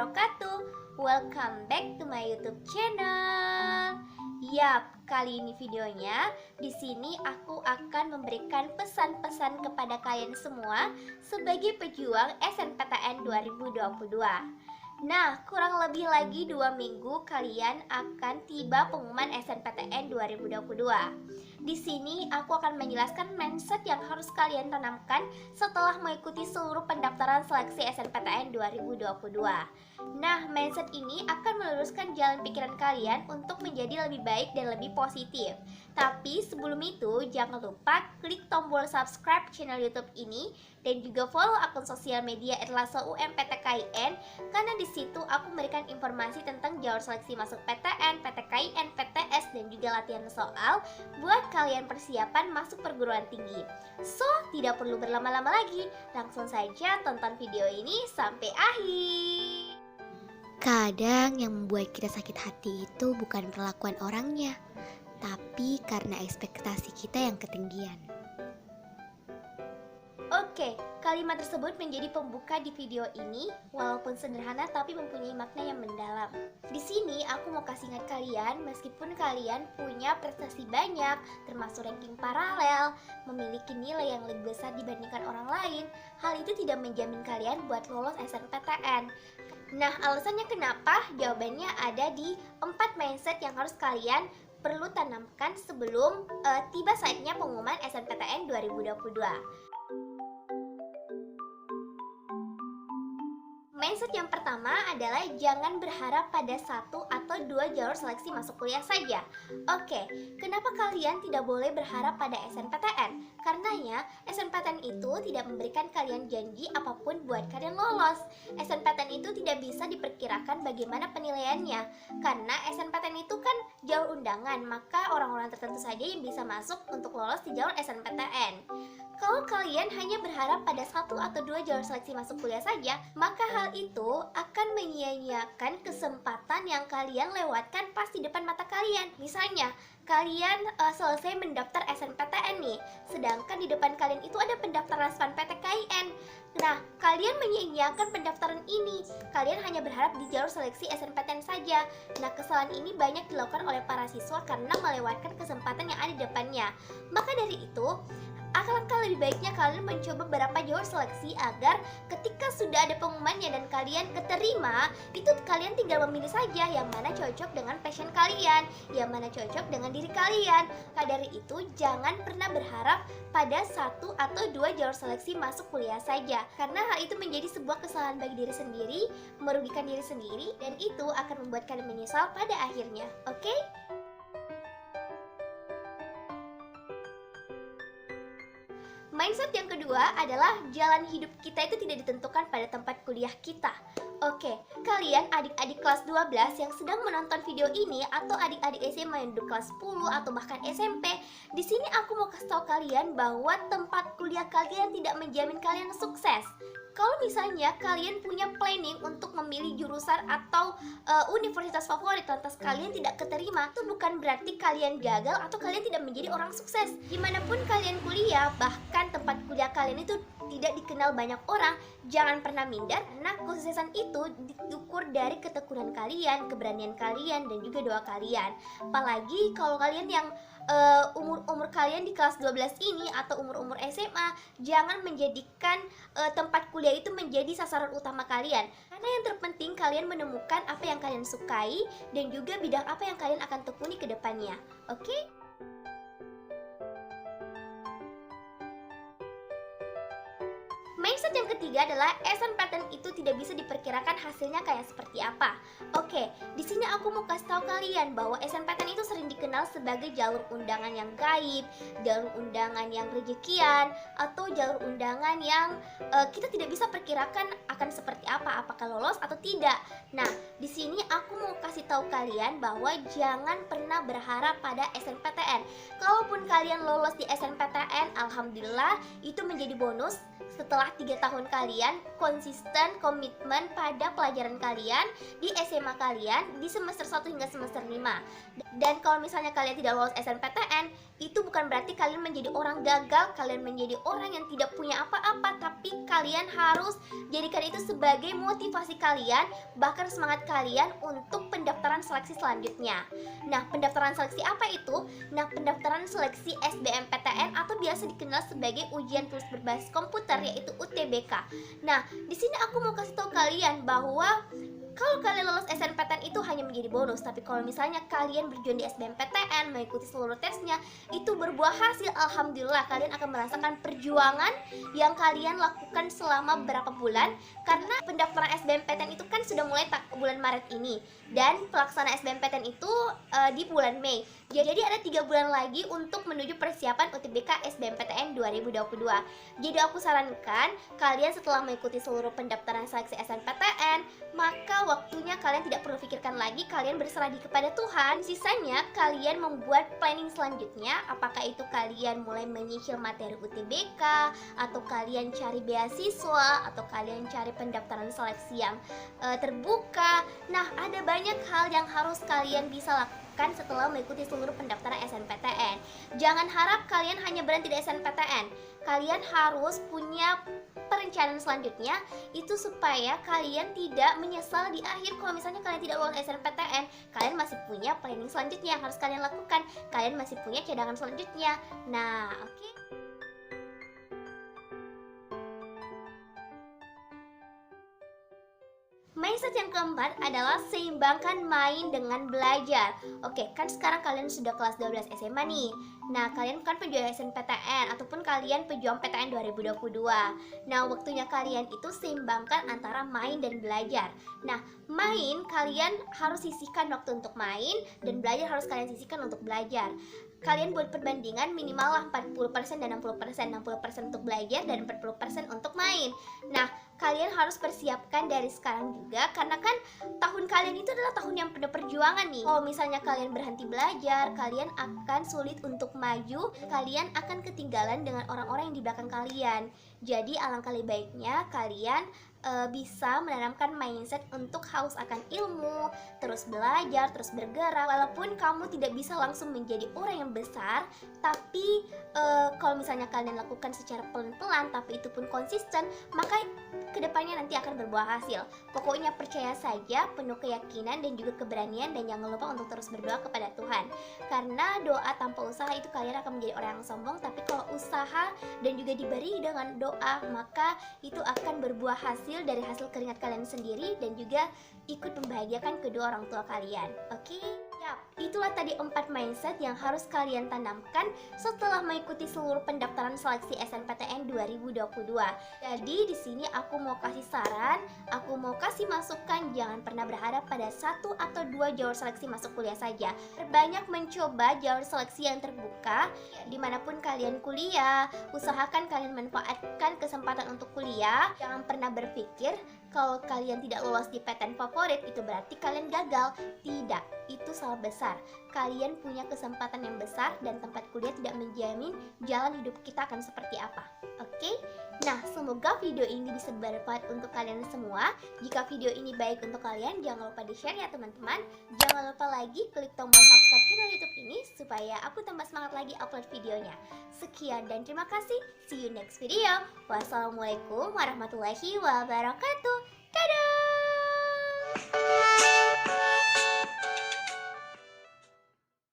wabarakatuh. Welcome back to my YouTube channel. Yap, kali ini videonya. Di sini aku akan memberikan pesan-pesan kepada kalian semua sebagai pejuang SNPTN 2022. Nah, kurang lebih lagi 2 minggu kalian akan tiba pengumuman SNPTN 2022. Di sini aku akan menjelaskan mindset yang harus kalian tanamkan setelah mengikuti seluruh pendaftaran seleksi SNPTN 2022. Nah, mindset ini akan meluruskan jalan pikiran kalian untuk menjadi lebih baik dan lebih positif. Tapi sebelum itu, jangan lupa klik tombol subscribe channel YouTube ini dan juga follow akun sosial media @lasso_umptkin, karena di situ aku memberikan informasi tentang jalur seleksi masuk PTN, PTKIN, PTS, dan juga latihan soal buat kalian persiapan masuk perguruan tinggi. So, tidak perlu berlama-lama lagi, langsung saja tonton video ini sampai akhir. Kadang yang membuat kita sakit hati itu bukan perlakuan orangnya, tapi karena ekspektasi kita yang ketinggian. Oke, kalimat tersebut menjadi pembuka di video ini, walaupun sederhana tapi mempunyai makna yang mendalam. Di sini aku mau kasih ingat kalian, meskipun kalian punya prestasi banyak, termasuk ranking paralel, memiliki nilai yang lebih besar dibandingkan orang lain, hal itu tidak menjamin kalian buat lolos SNPTN. Nah, alasannya kenapa? Jawabannya ada di 4 mindset yang harus kalian perlu tanamkan sebelum tiba saatnya pengumuman SNPTN 2022. Mindset yang pertama adalah jangan berharap pada 1 atau 2 jalur seleksi masuk kuliah saja. Oke, kenapa kalian tidak boleh berharap pada SNPTN? Karenanya, SNPTN itu tidak memberikan kalian janji apapun buat kalian lolos. SNPTN itu tidak bisa diperkirakan bagaimana penilaiannya. Karena SNPTN itu kan jalur undangan, maka orang-orang tertentu saja yang bisa masuk untuk lolos di jalur SNPTN. Kalau kalian hanya berharap pada 1 atau 2 jalur seleksi masuk kuliah saja, maka hal itu akan menyia-nyiakan kesempatan yang kalian lewatkan pas di depan mata kalian. Misalnya, kalian selesai mendaftar SNPTN nih, sedangkan di depan kalian itu ada pendaftaran SPAN PTKIN. Nah, kalian menyia-nyiakan pendaftaran ini. Kalian hanya berharap di jalur seleksi SNPTN saja. Nah, kesalahan ini banyak dilakukan oleh para siswa karena melewatkan kesempatan yang ada di depannya. Maka dari itu, alangkah lebih baiknya kalian mencoba beberapa jalur seleksi agar ketika sudah ada pengumumannya dan kalian keterima, itu kalian tinggal memilih saja yang mana cocok dengan passion kalian, yang mana cocok dengan diri kalian. Maka dari itu, jangan pernah berharap pada 1 atau 2 jalur seleksi masuk kuliah saja, karena hal itu menjadi sebuah kesalahan bagi diri sendiri, merugikan diri sendiri, dan itu akan membuat kalian menyesal pada akhirnya. Oke? Mindset yang kedua adalah jalan hidup kita itu tidak ditentukan pada tempat kuliah kita. Oke, kalian adik-adik kelas 12 yang sedang menonton video ini atau adik-adik SMA yang duduk kelas 10 atau bahkan SMP, di sini aku mau kasih tahu kalian bahwa tempat kuliah kalian tidak menjamin kalian sukses. Kalau misalnya kalian punya planning untuk memilih jurusan atau universitas favorit lantas kalian tidak keterima, itu bukan berarti kalian gagal atau kalian tidak menjadi orang sukses. Dimanapun kalian kuliah, bahkan tempat kuliah kalian itu tidak dikenal banyak orang, jangan pernah minder, karena kesuksesan itu diukur dari ketekunan kalian, keberanian kalian, dan juga doa kalian. Apalagi kalau kalian yang umur kalian di kelas 12 ini atau umur SMA, jangan menjadikan tempat kuliah itu menjadi sasaran utama kalian. Karena yang terpenting kalian menemukan apa yang kalian sukai dan juga bidang apa yang kalian akan tekuni ke depannya. Oke? Mindset yang ketiga adalah SNPTN itu tidak bisa diperkirakan hasilnya kayak seperti apa. Oke, di sini aku mau kasih tahu kalian bahwa SNPTN itu sering dikenal sebagai jalur undangan yang gaib, jalur undangan yang rezekian, atau jalur undangan yang kita tidak bisa perkirakan akan seperti apa, apakah lolos atau tidak. Nah, di sini aku mau kasih tahu kalian bahwa jangan pernah berharap pada SNPTN. Kalaupun kalian lolos di SNPTN, alhamdulillah itu menjadi bonus. setelah 3 tahun kalian konsisten komitmen pada pelajaran kalian di SMA kalian di semester 1 hingga semester 5. Dan kalau misalnya kalian tidak lolos SNPTN, itu bukan berarti kalian menjadi orang gagal, kalian menjadi orang yang tidak punya apa-apa, tapi kalian harus jadikan itu sebagai motivasi kalian, bahkan semangat kalian untuk pendaftaran seleksi selanjutnya. Nah, pendaftaran seleksi apa itu? Nah, pendaftaran seleksi SBMPTN atau biasa dikenal sebagai ujian tulis berbasis komputer, yaitu UTBK. Nah, di sini aku mau kasih tahu kalian bahwa kalau kalian lolos SNPTN itu hanya menjadi bonus, tapi kalau misalnya kalian berjuang di SBMPTN, mengikuti seluruh tesnya, itu berbuah hasil, alhamdulillah kalian akan merasakan perjuangan yang kalian lakukan selama beberapa bulan. Karena pendaftaran SBMPTN itu kan sudah mulai bulan Maret ini, dan pelaksanaan SBMPTN itu di bulan Mei. Jadi ada 3 bulan lagi untuk menuju persiapan UTBK SBMPTN 2022. Jadi aku sarankan kalian setelah mengikuti seluruh pendaftaran seleksi SNPTN, maka waktunya kalian tidak perlu pikirkan lagi, kalian berserah diri kepada Tuhan. Sisanya kalian membuat planning selanjutnya, apakah itu kalian mulai menyicil materi UTBK, atau kalian cari beasiswa, atau kalian cari pendaftaran seleksi yang terbuka. Nah, ada banyak hal yang harus kalian bisa lakukan setelah mengikuti seluruh pendaftaran SNPTN. Jangan harap kalian hanya berhenti di SNPTN. Kalian harus punya perencanaan selanjutnya, itu supaya kalian tidak menyesal di akhir kalau misalnya kalian tidak lolos SNPTN. Kalian masih punya planning selanjutnya yang harus kalian lakukan. Kalian masih punya cadangan selanjutnya. Nah, oke. Mindset yang keempat adalah seimbangkan main dengan belajar. Oke, kan sekarang kalian sudah kelas 12 SMA nih. Nah, kalian kan pejuang SNPTN ataupun kalian pejuang PTN 2022. Nah, waktunya kalian itu seimbangkan antara main dan belajar. Nah, main kalian harus sisihkan waktu untuk main, dan belajar harus kalian sisihkan untuk belajar. Kalian buat perbandingan minimal lah 40% dan 60%. 60% untuk belajar dan 40% untuk main. Nah, kalian harus persiapkan dari sekarang juga, karena kan tahun kalian itu adalah tahun yang penuh perjuangan nih. Kalau misalnya kalian berhenti belajar, kalian akan sulit untuk maju, kalian akan ketinggalan dengan orang-orang yang di belakang kalian. Jadi alangkah lebih baiknya kalian bisa menanamkan mindset untuk haus akan ilmu, terus belajar, terus bergerak. Walaupun kamu tidak bisa langsung menjadi orang yang besar, tapi kalau misalnya kalian lakukan secara pelan-pelan, tapi itu pun konsisten, maka kedepannya nanti akan berbuah hasil. Pokoknya percaya saja, penuh keyakinan dan juga keberanian, dan jangan lupa untuk terus berdoa kepada Tuhan. Karena doa tanpa usaha itu kalian akan menjadi orang yang sombong, tapi kalau usaha dan juga diberi dengan doa, maka itu akan berbuah hasil dari hasil keringat kalian sendiri, dan juga ikut membahagiakan kedua orang tua kalian. Oke? Yap, itulah tadi 4 mindset yang harus kalian tanamkan setelah mengikuti seluruh pendaftaran seleksi SNPTN 2022. Jadi di sini aku mau kasih saran, aku mau kasih masukan, jangan pernah berharap pada 1 atau 2 jalur seleksi masuk kuliah saja. Berbanyak mencoba jalur seleksi yang terbuka dimanapun kalian kuliah. Usahakan kalian manfaatkan kesempatan untuk kuliah. Jangan pernah berpikir kalau kalian tidak lolos di PTN favorit itu berarti kalian gagal. Tidak, itu salah besar. Kalian punya kesempatan yang besar, dan tempat kuliah tidak menjamin jalan hidup kita akan seperti apa. Oke? Nah, semoga video ini bisa bermanfaat untuk kalian semua. Jika video ini baik untuk kalian, jangan lupa di-share ya teman-teman. Jangan lupa lagi klik tombol subscribe channel YouTube ini supaya aku tambah semangat lagi upload videonya. Sekian dan terima kasih. See you next video. Wassalamualaikum warahmatullahi wabarakatuh. Dadah!